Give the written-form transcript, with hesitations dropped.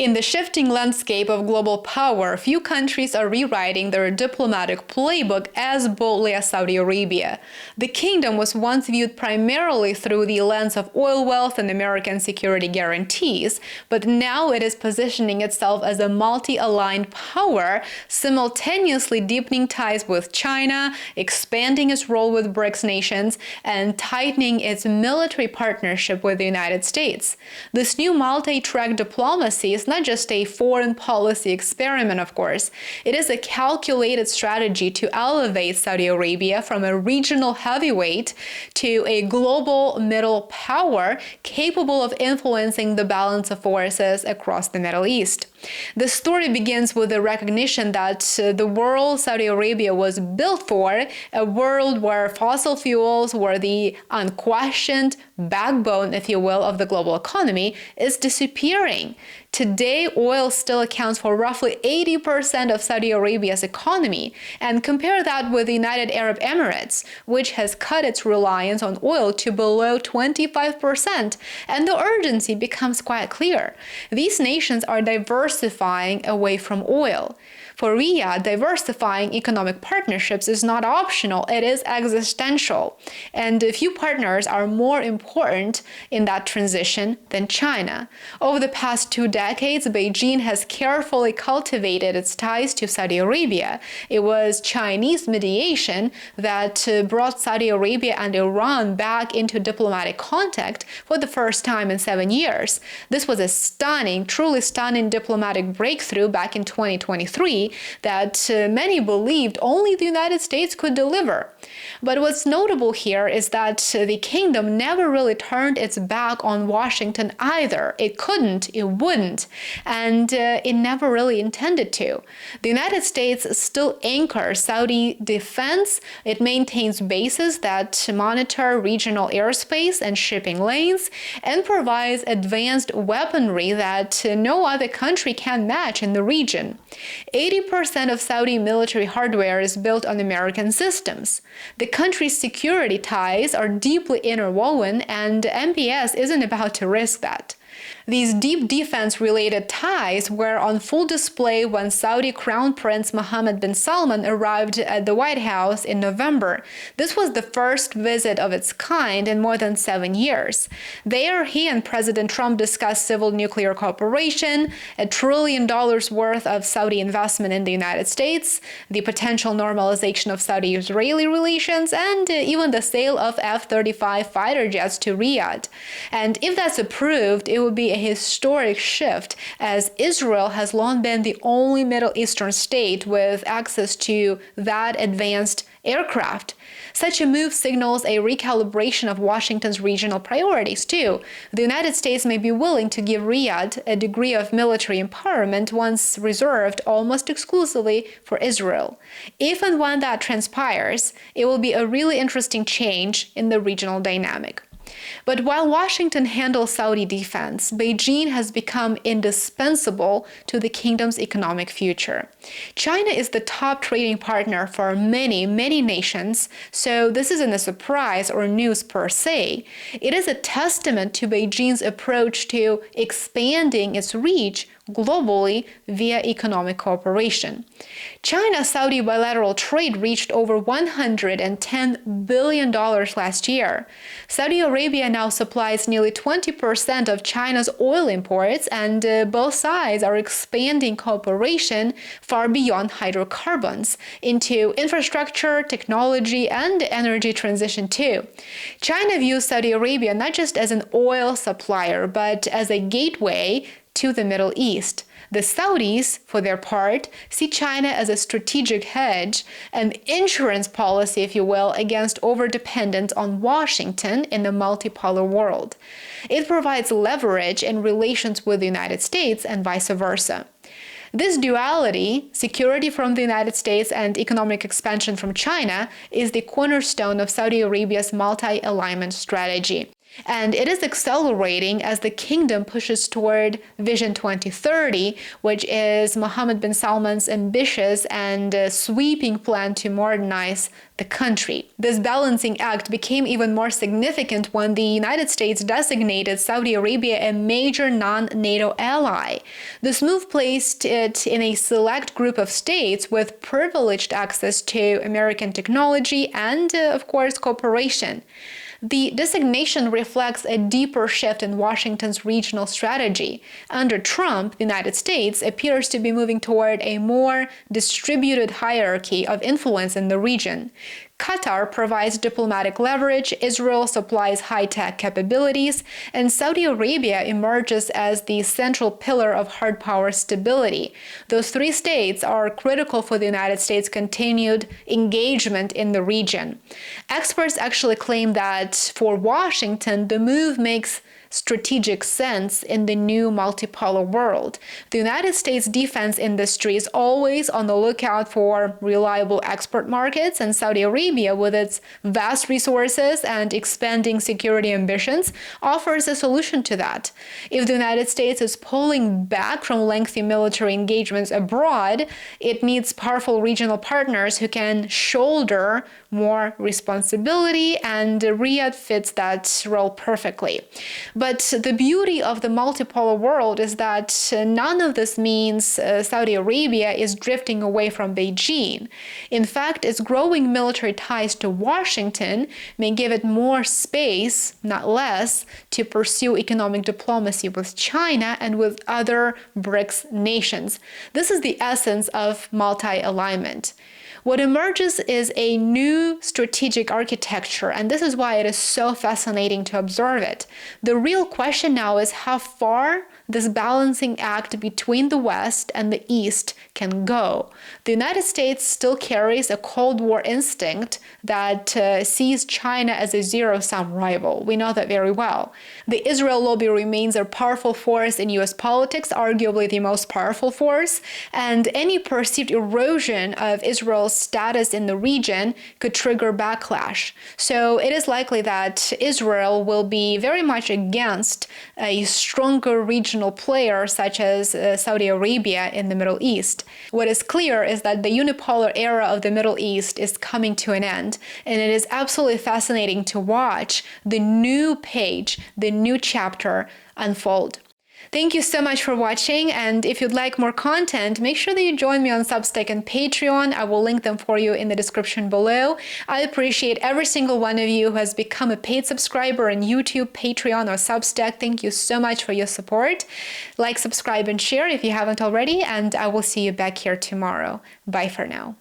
In the shifting landscape of global power, few countries are rewriting their diplomatic playbook as boldly as Saudi Arabia. The kingdom was once viewed primarily through the lens of oil wealth and American security guarantees, but now it is positioning itself as a multi-aligned power, simultaneously deepening ties with China, expanding its role with BRICS nations, and tightening its military partnership with the United States. This new multi-track diplomacy is not just a foreign policy experiment, of course. It is a calculated strategy to elevate Saudi Arabia from a regional heavyweight to a global middle power capable of influencing the balance of forces across the Middle East. The story begins with the recognition that the world Saudi Arabia was built for, a world where fossil fuels were the unquestioned backbone, if you will, of the global economy, is disappearing. Today, oil still accounts for roughly 80% of Saudi Arabia's economy, and compare that with the United Arab Emirates, which has cut its reliance on oil to below 25%, and the urgency becomes quite clear. These nations are diversifying away from oil. For Riyadh, diversifying economic partnerships is not optional, it is existential. And few partners are more important in that transition than China. Over the past 2 decades, Beijing has carefully cultivated its ties to Saudi Arabia. It was Chinese mediation that brought Saudi Arabia and Iran back into diplomatic contact for the first time in 7 years. This was a stunning, truly stunning diplomatic breakthrough back in 2023. That many believed only the United States could deliver. But what's notable here is that the kingdom never really turned its back on Washington either. It couldn't, it wouldn't, and it never really intended to. The United States still anchors Saudi defense. It maintains bases that monitor regional airspace and shipping lanes and provides advanced weaponry that no other country can match in the region. 80% of Saudi military hardware is built on American systems. The country's security ties are deeply interwoven, and MBS isn't about to risk that. These deep defense-related ties were on full display when Saudi Crown Prince Mohammed bin Salman arrived at the White House in November. This was the first visit of its kind in more than 7 years. There, he and President Trump discussed civil nuclear cooperation, $1 trillion worth of Saudi investment in the United States, the potential normalization of Saudi-Israeli relations, and even the sale of F-35 fighter jets to Riyadh. And if that's approved, it would be a historic shift, as Israel has long been the only Middle Eastern state with access to that advanced aircraft. Such a move signals a recalibration of Washington's regional priorities, too. The United States may be willing to give Riyadh a degree of military empowerment once reserved almost exclusively for Israel. If and when that transpires, it will be a really interesting change in the regional dynamic. But while Washington handles Saudi defense, Beijing has become indispensable to the kingdom's economic future. China is the top trading partner for many nations, so this isn't a surprise or news per se. It is a testament to Beijing's approach to expanding its reach globally via economic cooperation. China-Saudi bilateral trade reached over $110 billion last year. Saudi Arabia now supplies nearly 20% of China's oil imports, and both sides are expanding cooperation far beyond hydrocarbons into infrastructure, technology, and energy transition too. China views Saudi Arabia not just as an oil supplier, but as a gateway to the Middle East. The Saudis, for their part, see China as a strategic hedge, an insurance policy, if you will, against overdependence on Washington in the multipolar world. It provides leverage in relations with the United States and vice versa. This duality, security from the United States and economic expansion from China, is the cornerstone of Saudi Arabia's multi-alignment strategy. And it is accelerating as the kingdom pushes toward Vision 2030, which is Mohammed bin Salman's ambitious and sweeping plan to modernize the country. This balancing act became even more significant when the United States designated Saudi Arabia a major non-NATO ally. This move placed it in a select group of states with privileged access to American technology and, of course, cooperation. The designation reflects a deeper shift in Washington's regional strategy. Under Trump, the United States appears to be moving toward a more distributed hierarchy of influence in the region. Qatar provides diplomatic leverage, Israel supplies high-tech capabilities, and Saudi Arabia emerges as the central pillar of hard power stability. Those three states are critical for the United States' continued engagement in the region. Experts actually claim that for Washington, the move makes strategic sense in the new multipolar world. The United States defense industry is always on the lookout for reliable export markets, and Saudi Arabia, with its vast resources and expanding security ambitions, offers a solution to that. If the United States is pulling back from lengthy military engagements abroad, it needs powerful regional partners who can shoulder more responsibility, and Riyadh fits that role perfectly. But the beauty of the multipolar world is that none of this means Saudi Arabia is drifting away from Beijing. In fact, its growing military ties to Washington may give it more space, not less, to pursue economic diplomacy with China and with other BRICS nations. This is the essence of multi-alignment. What emerges is a new strategic architecture, and this is why it is so fascinating to observe it. The real question now is how far this balancing act between the West and the East can go. The United States still carries a Cold War instinct that sees China as a zero-sum rival. We know that very well. The Israel lobby remains a powerful force in U.S. politics, arguably the most powerful force, and any perceived erosion of Israel's status in the region could trigger backlash. So it is likely that Israel will be very much against a stronger regional player such as Saudi Arabia in the Middle East. What is clear is that the unipolar era of the Middle East is coming to an end, and it is absolutely fascinating to watch the new page, the new chapter unfold. Thank you so much for watching, and if you'd like more content, make sure that you join me on Substack and Patreon. I will link them for you in the description below. I appreciate every single one of you who has become a paid subscriber on YouTube, Patreon, or Substack. Thank you so much for your support. Like, subscribe, and share if you haven't already, and I will see you back here tomorrow. Bye for now.